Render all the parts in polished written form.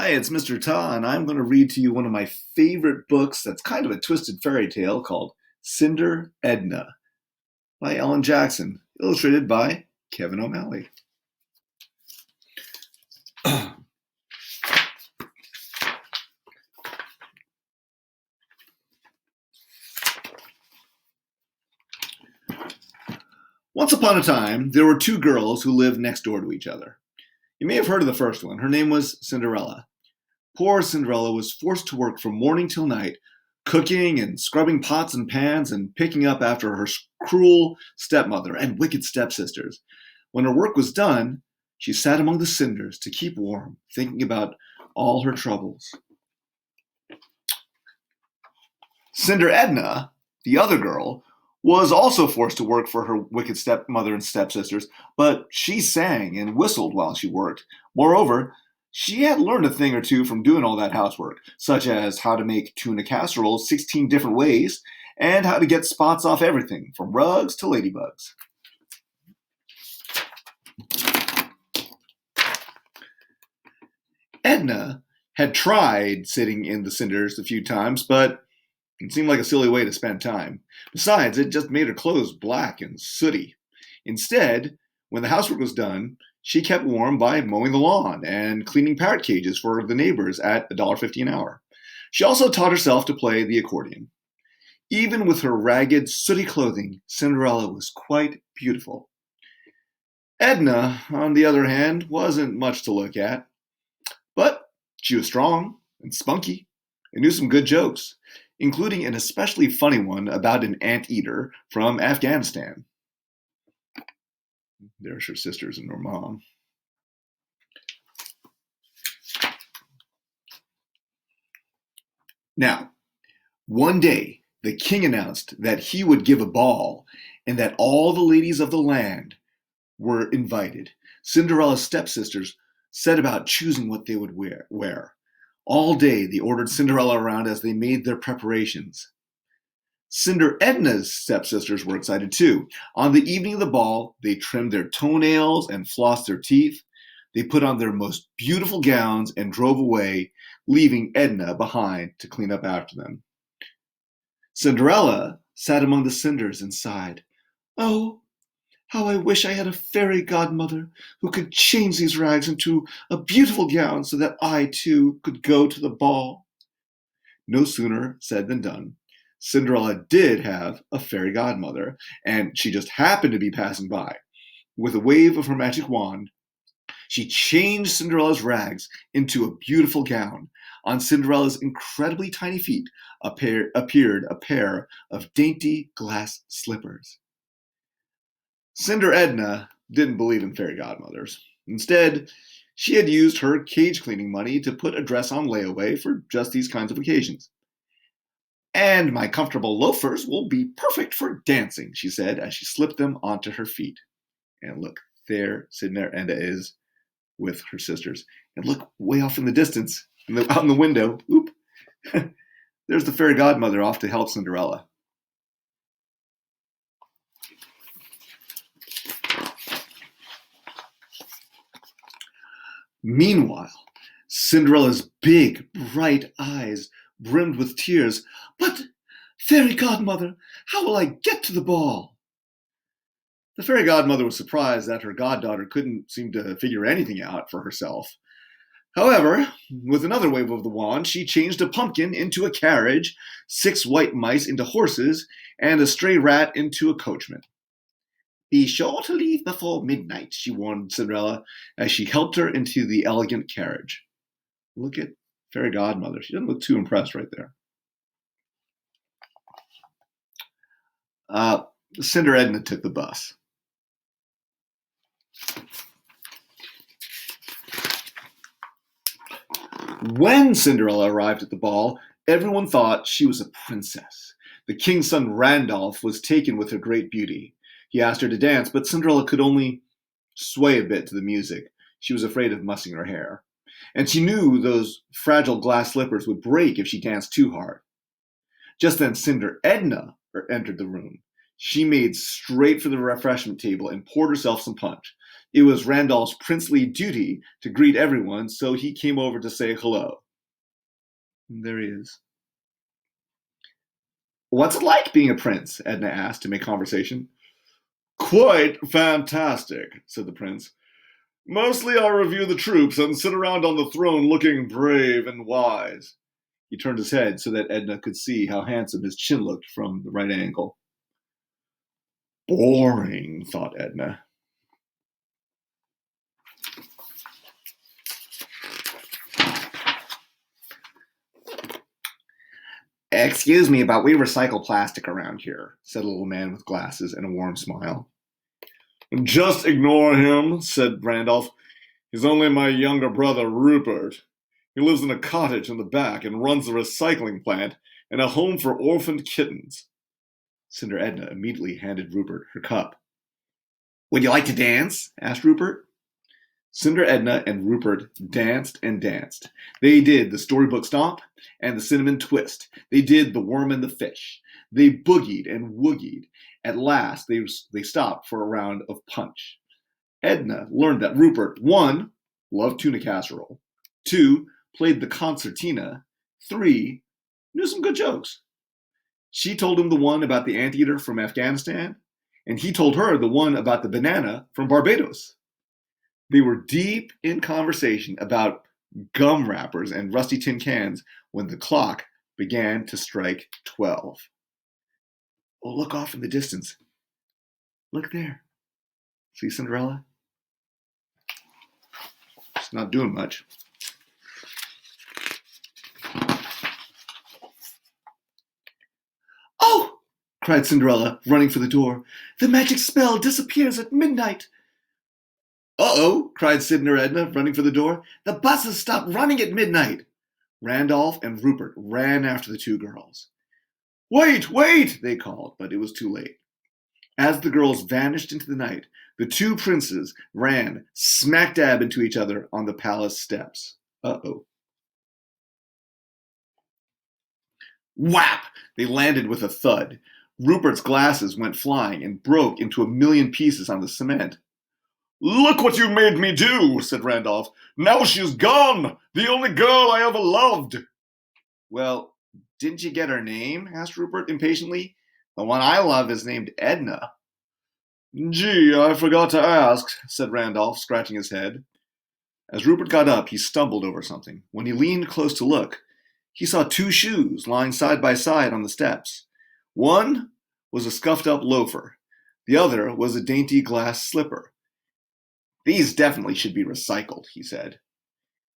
Hi, it's Mr. Ta, and I'm going to read to you one of my favorite books that's kind of a twisted fairy tale called Cinder Edna by Ellen Jackson, illustrated by Kevin O'Malley. Once upon a time, there were two girls who lived next door to each other. You may have heard of the first one. Her name was Cinderella. Poor Cinderella was forced to work from morning till night, cooking and scrubbing pots and pans and picking up after her cruel stepmother and wicked stepsisters. When her work was done, she sat among the cinders to keep warm, thinking about all her troubles. Cinder Edna, the other girl, was also forced to work for her wicked stepmother and stepsisters, but she sang and whistled while she worked. Moreover, she had learned a thing or two from doing all that housework, such as how to make tuna casserole 16 different ways and how to get spots off everything, from rugs to ladybugs. Edna had tried sitting in the cinders a few times, but it seemed like a silly way to spend time. Besides, it just made her clothes black and sooty. Instead, when the housework was done, she kept warm by mowing the lawn and cleaning parrot cages for the neighbors at $1.50 an hour. She also taught herself to play the accordion. Even with her ragged, sooty clothing, Cinderella was quite beautiful. Edna, on the other hand, wasn't much to look at, but she was strong and spunky and knew some good jokes, including an especially funny one about an anteater from Afghanistan. There's her sisters and her mom. Now, one day, the king announced that he would give a ball and that all the ladies of the land were invited. Cinderella's stepsisters set about choosing what they would wear. All day, they ordered Cinderella around as they made their preparations. Cinder Edna's stepsisters were excited too. On the evening of the ball, they trimmed their toenails and flossed their teeth. They put on their most beautiful gowns and drove away, leaving Edna behind to clean up after them. Cinderella sat among the cinders and sighed. "Oh, how I wish I had a fairy godmother who could change these rags into a beautiful gown so that I, too, could go to the ball." No sooner said than done. Cinderella did have a fairy godmother, and she just happened to be passing by. With a wave of her magic wand, she changed Cinderella's rags into a beautiful gown. On Cinderella's incredibly tiny feet appeared a pair of dainty glass slippers. Cinder Edna didn't believe in fairy godmothers. Instead, she had used her cage cleaning money to put a dress on layaway for just these kinds of occasions. "And my comfortable loafers will be perfect for dancing," she said as she slipped them onto her feet. And look, there Cinder Edna is with her sisters. And look, way off in the distance, out in the window, oop, there's the fairy godmother off to help Cinderella. Meanwhile, Cinderella's big, bright eyes brimmed with tears. "But, fairy godmother, how will I get to the ball?" The fairy godmother was surprised that her goddaughter couldn't seem to figure anything out for herself. However, with another wave of the wand, she changed a pumpkin into a carriage, 6 white mice into horses, and a stray rat into a coachman. "Be sure to leave before midnight," she warned Cinderella as she helped her into the elegant carriage. Look at fairy godmother. She doesn't look too impressed right there. Cinder Edna took the bus. When Cinderella arrived at the ball, everyone thought she was a princess. The king's son Randolph was taken with her great beauty. He asked her to dance, but Cinderella could only sway a bit to the music. She was afraid of mussing her hair. And she knew those fragile glass slippers would break if she danced too hard. Just then Cinder Edna entered the room. She made straight for the refreshment table and poured herself some punch. It was Randolph's princely duty to greet everyone, so he came over to say hello. And there he is. What's it like being a prince? Edna asked to make conversation. Quite fantastic, said the prince. Mostly I review the troops and sit around on the throne looking brave and wise. He turned his head so that Edna could see how handsome his chin looked from the right angle. Boring, thought Edna. Excuse me, but we recycle plastic around here, said a little man with glasses and a warm smile. Just ignore him, said Randolph. He's only my younger brother, Rupert. He lives in a cottage in the back and runs a recycling plant and a home for orphaned kittens. Cinder Edna immediately handed Rupert her cup. Would you like to dance? Asked Rupert. Cinder Edna and Rupert danced and danced. They did the storybook stomp and the cinnamon twist. They did the worm and the fish. They boogied and woogied. At last, they stopped for a round of punch. Edna learned that Rupert, 1, loved tuna casserole, 2, played the concertina, 3, knew some good jokes. She told him the one about the anteater from Afghanistan, and he told her the one about the banana from Barbados. They were deep in conversation about gum wrappers and rusty tin cans when the clock began to strike 12. Oh, look off in the distance. Look there. See Cinderella? She's not doing much. Oh! Cried Cinderella, running for the door. The magic spell disappears at midnight. Uh-oh, cried Cinder Edna, running for the door. The buses stopped running at midnight. Randolph and Rupert ran after the two girls. Wait, wait, they called, but it was too late. As the girls vanished into the night, the two princes ran smack dab into each other on the palace steps. Uh-oh. Whap! They landed with a thud. Rupert's glasses went flying and broke into a million pieces on the cement. Look what you made me do, said Randolph. Now she's gone, the only girl I ever loved. Well, didn't you get her name? Asked Rupert impatiently. The one I love is named Edna. Gee, I forgot to ask, said Randolph, scratching his head. As Rupert got up, he stumbled over something. When he leaned close to look, he saw two shoes lying side by side on the steps. One was a scuffed-up loafer. The other was a dainty glass slipper. These definitely should be recycled, he said.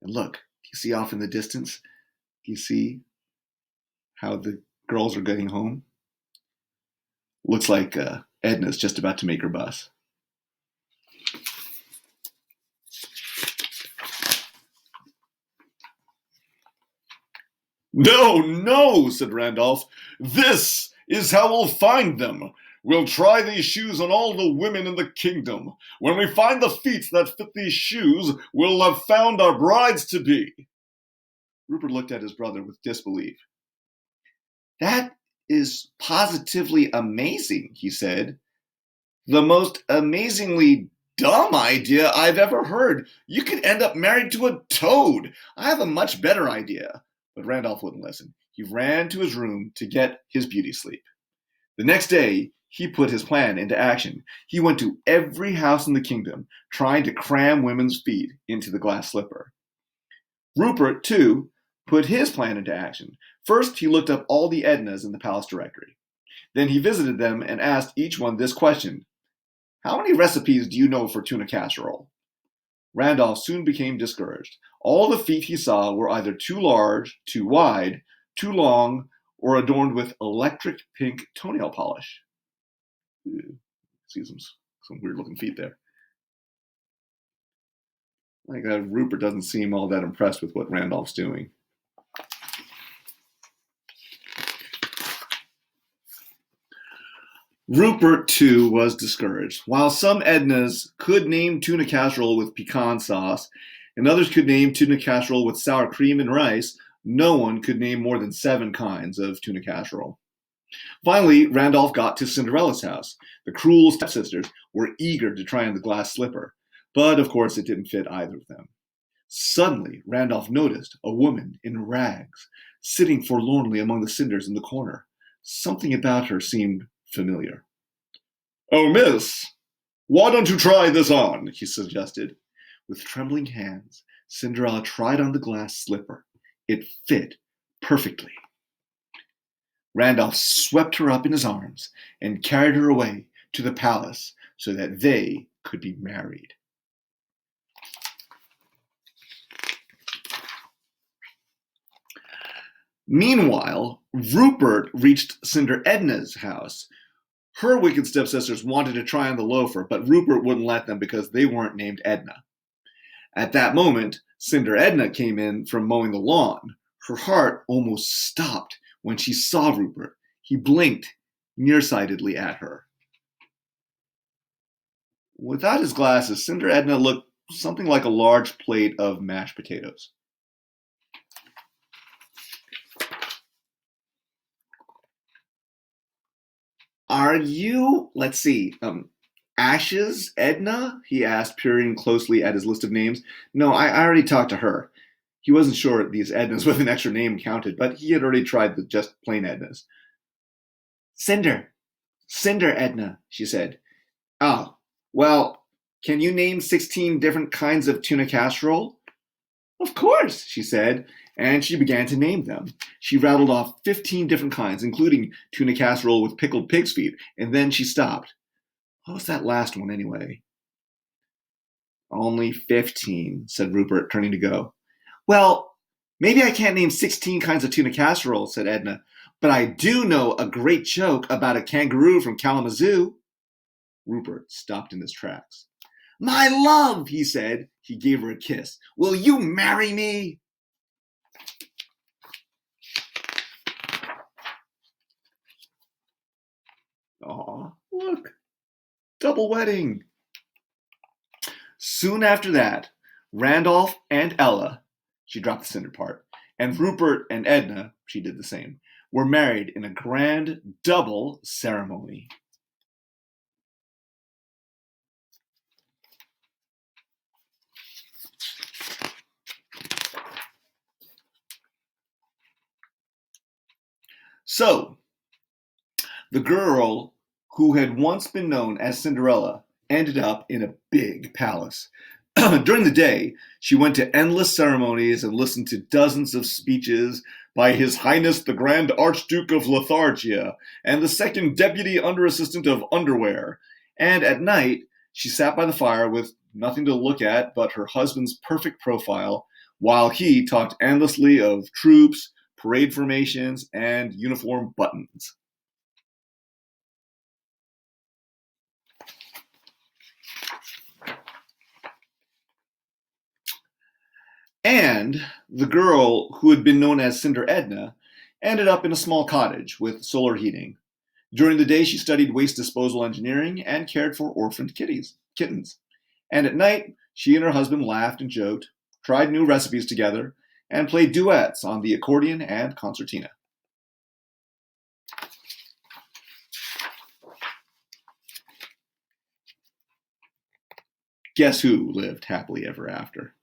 And look, do you see off in the distance? Do you see how the girls are getting home? Looks like Edna's just about to make her bus. No, no, said Randolph. This is how we'll find them. We'll try these shoes on all the women in the kingdom. When we find the feet that fit these shoes, we'll have found our brides-to-be. Rupert looked at his brother with disbelief. That is positively amazing, he said. The most amazingly dumb idea I've ever heard. You could end up married to a toad. I have a much better idea. But Randolph wouldn't listen. He ran to his room to get his beauty sleep. The next day, he put his plan into action. He went to every house in the kingdom, trying to cram women's feet into the glass slipper. Rupert, too, put his plan into action. First, he looked up all the Ednas in the palace directory. Then he visited them and asked each one this question. How many recipes do you know for tuna casserole? Randolph soon became discouraged. All the feet he saw were either too large, too wide, too long, or adorned with electric pink toenail polish. See some weird-looking feet there. Like Rupert doesn't seem all that impressed with what Randolph's doing. Rupert, too, was discouraged. While some Ednas could name tuna casserole with pecan sauce, and others could name tuna casserole with sour cream and rice, no one could name more than 7 kinds of tuna casserole. Finally, Randolph got to Cinderella's house. The cruel stepsisters were eager to try on the glass slipper. But of course, it didn't fit either of them. Suddenly, Randolph noticed a woman in rags sitting forlornly among the cinders in the corner. Something about her seemed familiar. "Oh, miss, why don't you try this on?" he suggested. With trembling hands, Cinderella tried on the glass slipper. It fit perfectly. Randolph swept her up in his arms and carried her away to the palace so that they could be married. Meanwhile, Rupert reached Cinder Edna's house. Her wicked stepsisters wanted to try on the loafer, but Rupert wouldn't let them because they weren't named Edna. At that moment, Cinder Edna came in from mowing the lawn. Her heart almost stopped when she saw Rupert. He blinked nearsightedly at her. Without his glasses, Cinder Edna looked something like a large plate of mashed potatoes. "Are you, let's see, Ashes Edna?" he asked, peering closely at his list of names. "No, I already talked to her." He wasn't sure these Ednas with an extra name counted, but he had already tried the just plain Ednas. "Cinder Edna," she said. "Oh, well, can you name 16 different kinds of tuna casserole?" "Of course," she said, and she began to name them. She rattled off 15 different kinds, including tuna casserole with pickled pig's feet, and then she stopped. What was that last one, anyway? "Only 15, said Rupert, turning to go. "Well, maybe I can't name 16 kinds of tuna casserole," said Edna, "but I do know a great joke about a kangaroo from Kalamazoo." Rupert stopped in his tracks. "My love," he said. He gave her a kiss. "Will you marry me?" Aw, look, double wedding. Soon after that, Randolph and Ella, she dropped the cinder part, and Rupert and Edna, she did the same, were married in a grand double ceremony. So, the girl who had once been known as Cinderella ended up in a big palace. During the day, she went to endless ceremonies and listened to dozens of speeches by His Highness the Grand Archduke of Lotharingia and the Second Deputy Under Assistant of Underwear. And at night, she sat by the fire with nothing to look at but her husband's perfect profile, while he talked endlessly of troops, parade formations, and uniform buttons. And the girl who had been known as Cinder Edna ended up in a small cottage with solar heating. During the day, she studied waste disposal engineering and cared for orphaned kittens. And at night, she and her husband laughed and joked, tried new recipes together, and played duets on the accordion and concertina. Guess who lived happily ever after?